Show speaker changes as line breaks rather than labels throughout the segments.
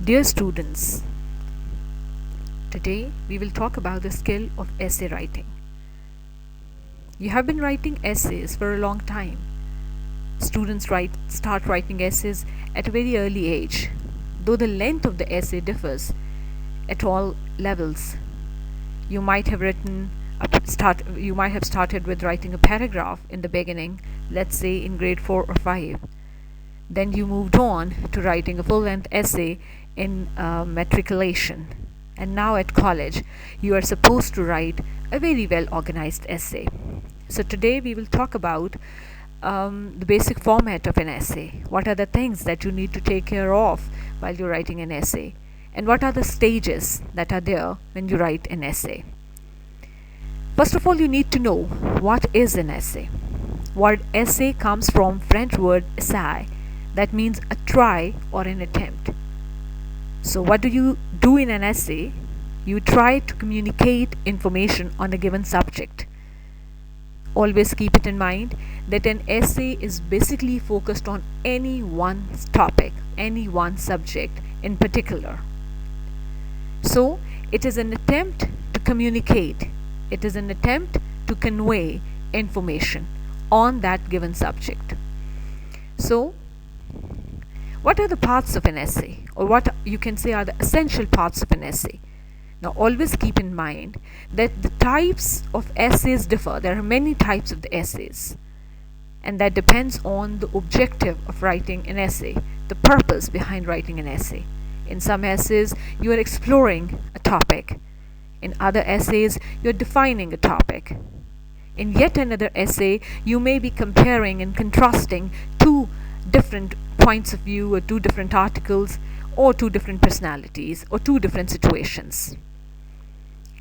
Dear students, today we will talk about the skill of essay writing. You have been writing essays for a long time. Students start writing essays at a very early age, though the length of the essay differs at all levels. You might have started with writing a paragraph in the beginning, let's say in grade 4 or 5. Then you moved on to writing a full-length essay in matriculation. And now at college, you are supposed to write a very well-organized essay. So today we will talk about the basic format of an essay. What are the things that you need to take care of while you're writing an essay? And what are the stages that are there when you write an essay? First of all, you need to know what is an essay. Word essay comes from French word essayer, that means a try or an attempt. So what do you do in an essay? You try to communicate information on a given subject. Always keep it in mind that an essay is basically focused on any one topic, any one subject in particular. So it is an attempt to communicate. It is an attempt to convey information on that given subject. So what are the parts of an essay, or what you can say are the essential parts of an essay? Now always keep in mind that the types of essays differ. There are many types of the essays, and that depends on the objective of writing an essay, the purpose behind writing an essay. In some essays you are exploring a topic. In other essays you are defining a topic. In yet another essay you may be comparing and contrasting two different points of view, or two different articles, or two different personalities, or two different situations.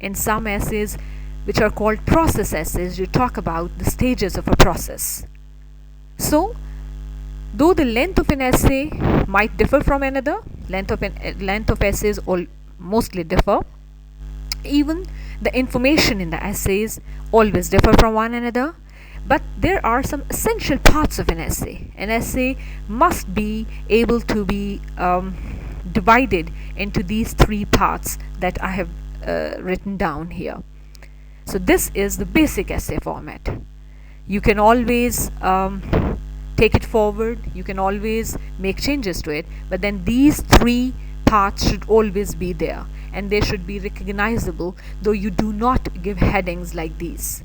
In some essays, which are called process essays, you talk about the stages of a process. So though the length of an essay might differ from another, length of essays all mostly differ, even the information in the essays always differ from one another. But there are some essential parts of an essay. An essay must be able to be divided into these three parts that I have written down here. So this is the basic essay format. You can always take it forward, you can always make changes to it, but then these three parts should always be there, and they should be recognizable, though you do not give headings like these.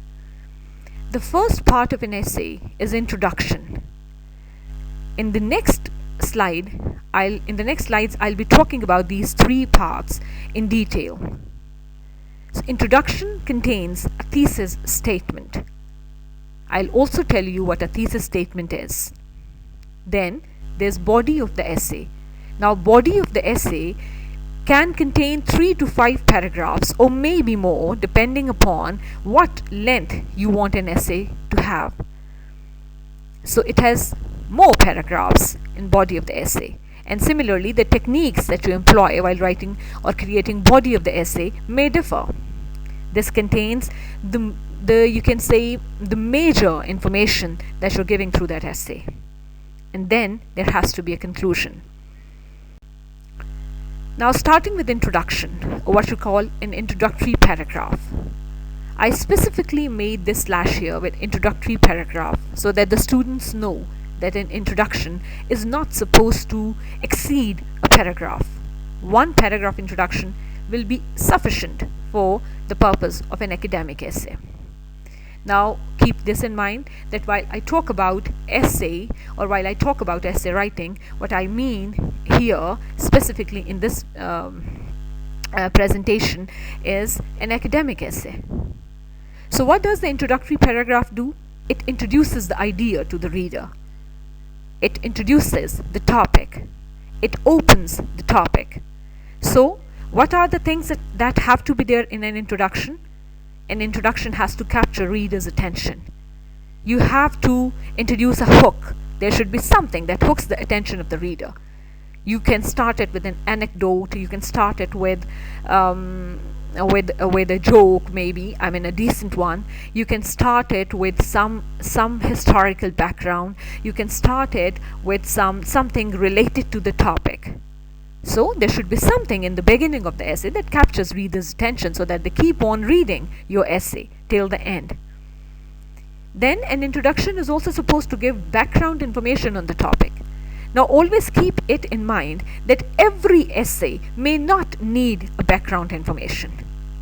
The first part of an essay is introduction. In the next slides I'll be talking about these three parts in detail. So introduction contains a thesis statement. I'll also tell you what a thesis statement is. Then there's body of the essay. Now body of the essay can contain 3 to 5 paragraphs, or maybe more, depending upon what length you want an essay to have. So it has more paragraphs in body of the essay. And similarly, the techniques that you employ while writing or creating body of the essay may differ. This contains you can say the major information that you're giving through that essay. And then there has to be a conclusion. Now starting with introduction, or what you call an introductory paragraph. I specifically made this slash here with introductory paragraph so that the students know that an introduction is not supposed to exceed a paragraph. One paragraph introduction will be sufficient for the purpose of an academic essay. Now keep this in mind that while I talk about essay, or while I talk about essay writing, what I mean here specifically in this presentation is an academic essay. So what does the introductory paragraph do? It introduces the idea to the reader. It introduces the topic. It opens the topic. So what are the things that have to be there in an introduction? An introduction has to capture reader's attention. You have to introduce a hook. There should be something that hooks the attention of the reader. You can start it with an anecdote. You can start it with a joke, maybe, I mean a decent one. You can start it with some historical background. You can start it with something related to the topic. So there should be something in the beginning of the essay that captures readers' attention so that they keep on reading your essay till the end. Then an introduction is also supposed to give background information on the topic. Now always keep it in mind that every essay may not need a background information.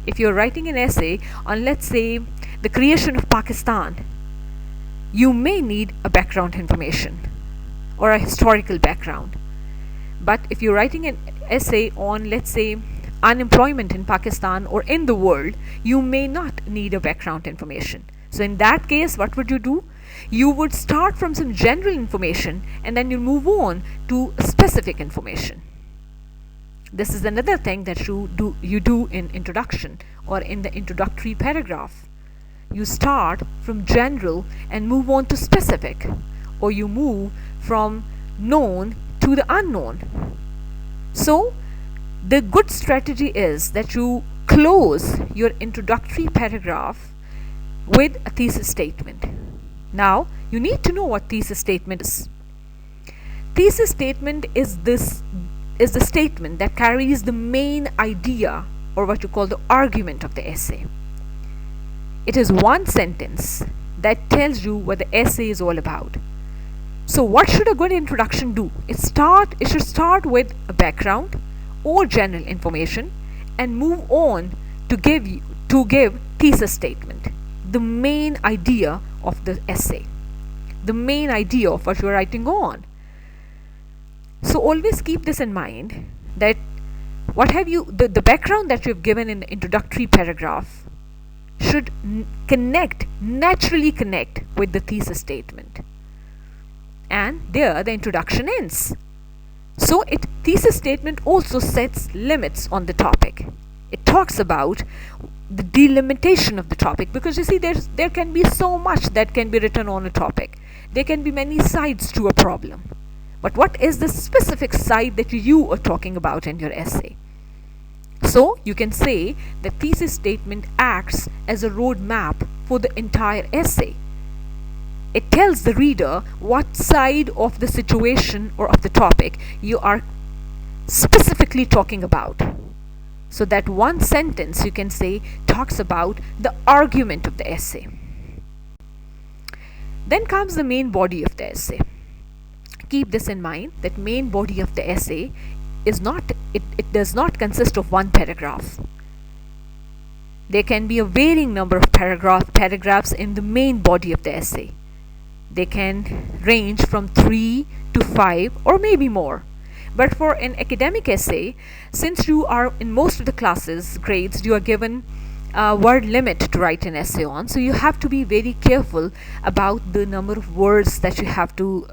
If you're writing an essay on, let's say, the creation of Pakistan, you may need a background information or a historical background. But if you're writing an essay on, let's say, unemployment in Pakistan or in the world, you may not need a background information. So in that case, what would you do? You would start from some general information and then you move on to specific information. This is another thing that you do in introduction or in the introductory paragraph. You start from general and move on to specific, or you move from known to the unknown. So the good strategy is that you close your introductory paragraph with a thesis statement. Now you need to know what thesis statement is. Thesis statement is the statement that carries the main idea, or what you call the argument of the essay. It is one sentence that tells you what the essay is all about. So what should a good introduction do? It should start with a background or general information and move on to give thesis statement, the main idea of the essay, the main idea of what you're writing on. So always keep this in mind, that the background that you've given in the introductory paragraph should naturally connect with the thesis statement. And there the introduction ends. So thesis statement also sets limits on the topic. It talks about the delimitation of the topic, because you see there can be so much that can be written on a topic. There can be many sides to a problem. But what is the specific side that you are talking about in your essay? So you can say the thesis statement acts as a roadmap for the entire essay. It tells the reader what side of the situation or of the topic you are specifically talking about. So that one sentence, you can say, talks about the argument of the essay. Then comes the main body of the essay. Keep this in mind, that main body of the essay it does not consist of one paragraph. There can be a varying number of paragraphs in the main body of the essay. They can range from 3 to 5 or maybe more. But for an academic essay, since you are in most of the grades, you are given a word limit to write an essay on. So you have to be very careful about the number of words that you have to,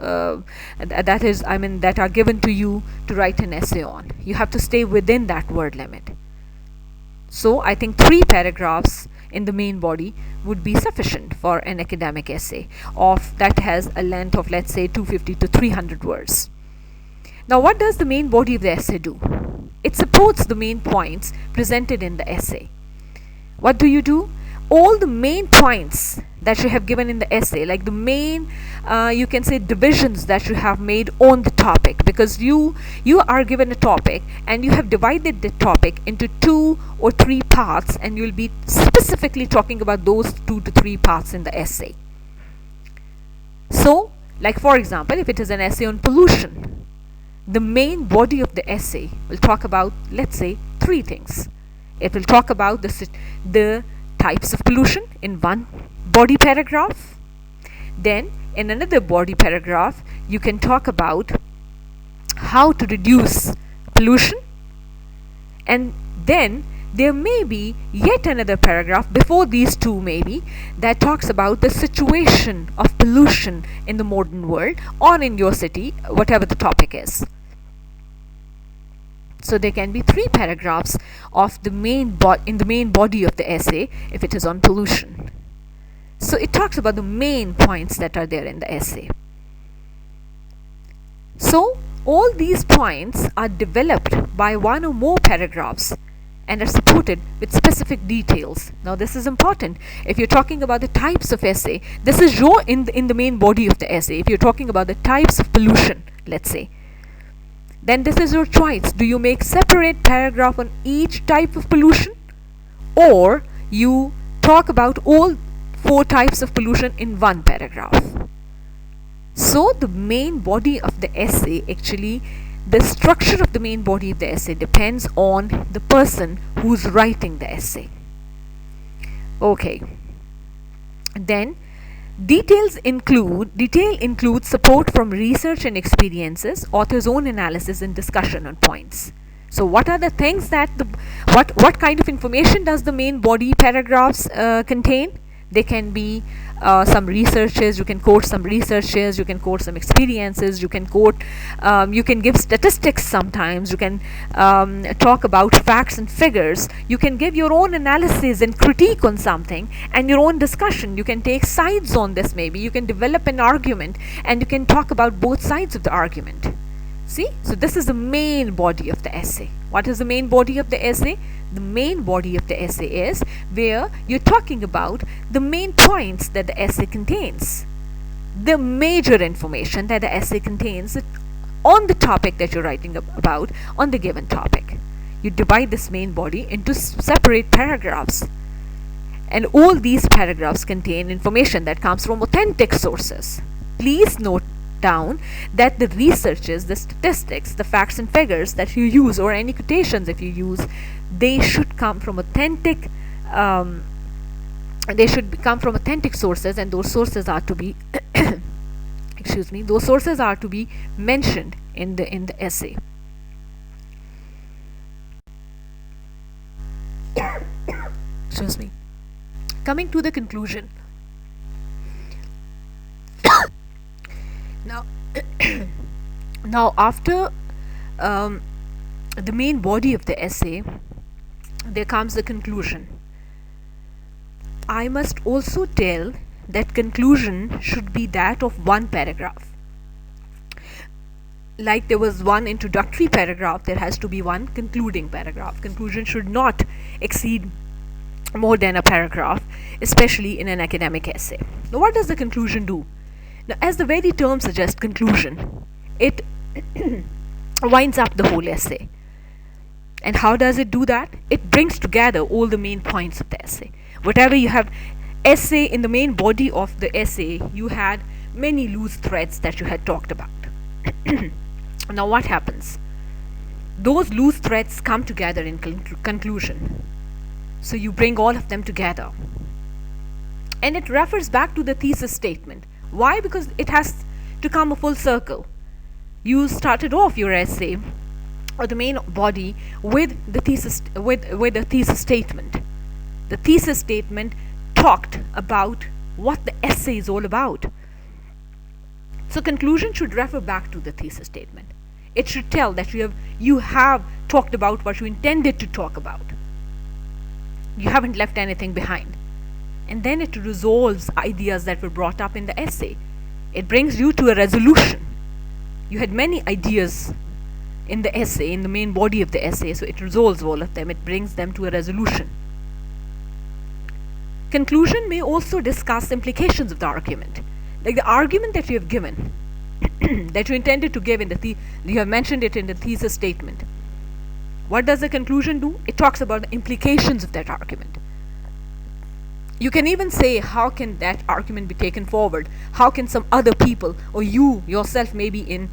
that are given to you to write an essay on. You have to stay within that word limit. So I think 3 paragraphs in the main body would be sufficient for an academic essay that has a length of, let's say, 250 to 300 words. Now what does the main body of the essay do? It supports the main points presented in the essay. What do? All the main points that you have given in the essay, like the main, you can say, divisions that you have made on the topic, because you are given a topic and you have divided the topic into 2 or 3 parts, and you'll be specifically talking about those 2 to 3 parts in the essay. So, like for example, if it is an essay on pollution, the main body of the essay will talk about, let's say, 3 things. It will talk about the types of pollution in one body paragraph. Then in another body paragraph, you can talk about how to reduce pollution. And then there may be yet another paragraph before these 2 maybe, that talks about the situation of pollution in the modern world or in your city, whatever the topic is. So there can be 3 paragraphs of in the main body of the essay if it is on pollution. So it talks about the main points that are there in the essay. So all these points are developed by 1 or more paragraphs and are supported with specific details. Now this is important. If you're talking about the types of essay, this is in the main body of the essay. If you're talking about the types of pollution, let's say, then this is your choice. Do you make separate paragraph on each type of pollution, or you talk about all four types of pollution in one paragraph? So the main body of the essay, actually the structure of the main body of the essay depends on the person who's writing the essay. Okay, then detail includes support from research and experiences, author's own analysis and discussion on points. So what are the things that what kind of information does the main body paragraphs contain? They can be some researches, you can quote some researches, you can quote some experiences, you can quote, you can give statistics sometimes, you can talk about facts and figures, you can give your own analysis and critique on something and your own discussion, you can take sides on this, maybe you can develop an argument and you can talk about both sides of the argument. See, so this is the main body of the essay. What is the main body of the essay? The main body of the essay is where you're talking about the main points that the essay contains, the major information that the essay contains on the topic that you're writing about, on the given topic. You divide this main body into separate paragraphs, and all these paragraphs contain information that comes from authentic sources. Please note down that the researches, the statistics, the facts and figures that you use, or any quotations if you use, they should come from authentic sources, and those sources are to be excuse me, those sources are to be mentioned in the essay. Excuse me. Coming to the conclusion. Now after the main body of the essay, there comes the conclusion. I must also tell that conclusion should be that of one paragraph. Like there was one introductory paragraph, there has to be one concluding paragraph. Conclusion should not exceed more than a paragraph, especially in an academic essay. Now what does the conclusion do? Now, as the very term suggests, conclusion, it winds up the whole essay. And how does it do that? It brings together all the main points of the essay. Whatever you have essay, in the main body of the essay, you had many loose threads that you had talked about. Now what happens? Those loose threads come together in conclusion. So you bring all of them together. And it refers back to the thesis statement. Why? Because it has to come a full circle. You started off your essay or the main body with the thesis, with a thesis statement. The thesis statement talked about what the essay is all about. So conclusion should refer back to the thesis statement. It should tell that you have talked about what you intended to talk about. You haven't left anything behind. And then it resolves ideas that were brought up in the essay. It brings you to a resolution. You had many ideas in the essay, in the main body of the essay, so it resolves all of them. It brings them to a resolution. Conclusion may also discuss implications of the argument. Like the argument that you have given, that you intended to give you have mentioned it in the thesis statement. What does the conclusion do? It talks about the implications of that argument. You can even say, how can that argument be taken forward? How can some other people, or you yourself maybe in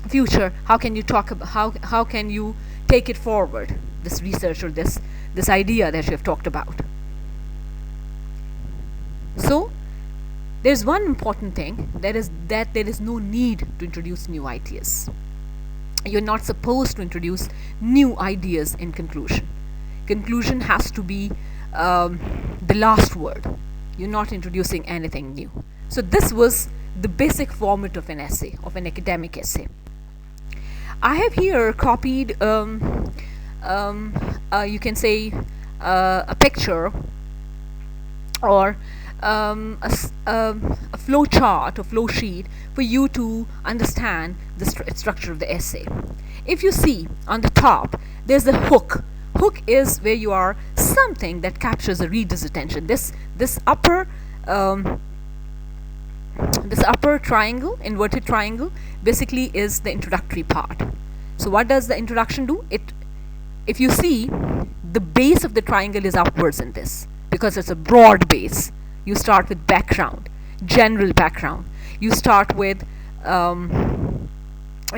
future, how can you talk about, how can you take it forward, this research or this idea that you have talked about? So there's one important thing, that is that there is no need to introduce new ideas. You're not supposed to introduce new ideas in conclusion. Conclusion has to be the last word. You're not introducing anything new. So this was the basic format of an essay, of an academic essay. I have here copied you can say a picture or a flow chart or flow sheet for you to understand the structure of the essay. If you see on the top, there's a hook. Hook is where you are something that captures a reader's attention. This upper this upper triangle, inverted triangle, basically is the introductory part. So what does the introduction do? If you see, the base of the triangle is upwards in this because it's a broad base. You start with background, general background. You start with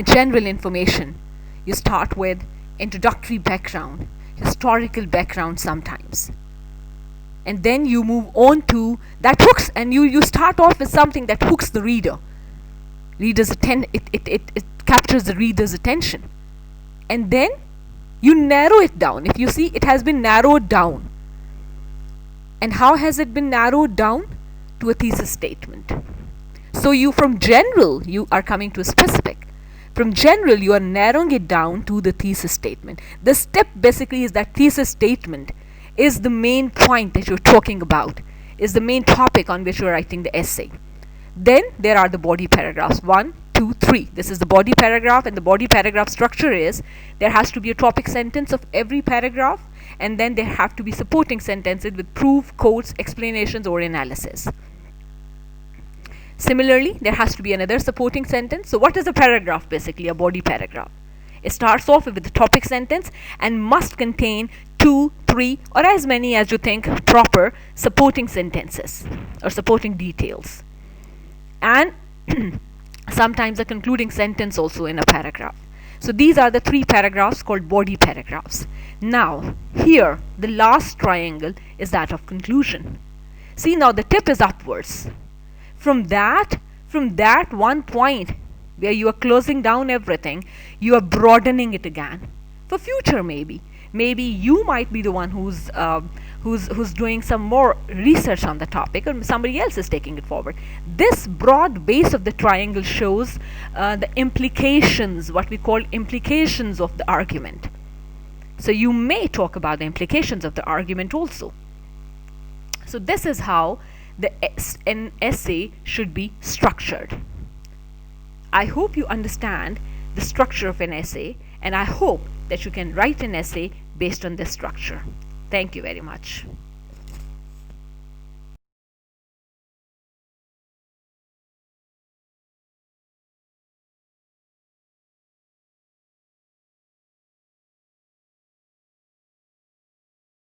general information. You start with introductory background, historical background sometimes. And then you move on to that hooks, and you start off with something that hooks the reader. It captures the reader's attention. And then you narrow it down. If you see, it has been narrowed down. And how has it been narrowed down? To a thesis statement. So you, from general, you are coming to a specific. From general, you are narrowing it down to the thesis statement. The step basically is that thesis statement is the main point that you're talking about, is the main topic on which you're writing the essay. Then there are the body paragraphs, 1, 2, 3. This is the body paragraph, and the body paragraph structure is there has to be a topic sentence of every paragraph, and then there have to be supporting sentences with proof, quotes, explanations, or analysis. Similarly, there has to be another supporting sentence. So what is a paragraph? Basically a body paragraph. It starts off with the topic sentence and must contain 2, 3, or as many as you think proper supporting sentences or supporting details, and sometimes a concluding sentence also in a paragraph. So these are the 3 paragraphs called body paragraphs. Now here the last triangle is that of conclusion. See, now the tip is upwards. From that one point where you are closing down everything, you are broadening it again for future. Maybe you might be the one who's doing some more research on the topic, or somebody else is taking it forward. This broad base of the triangle shows the implications, what we call implications of the argument. So you may talk about the implications of the argument also. So this is how an essay should be structured. I hope you understand the structure of an essay, and I hope that you can write an essay based on this structure. Thank you very much.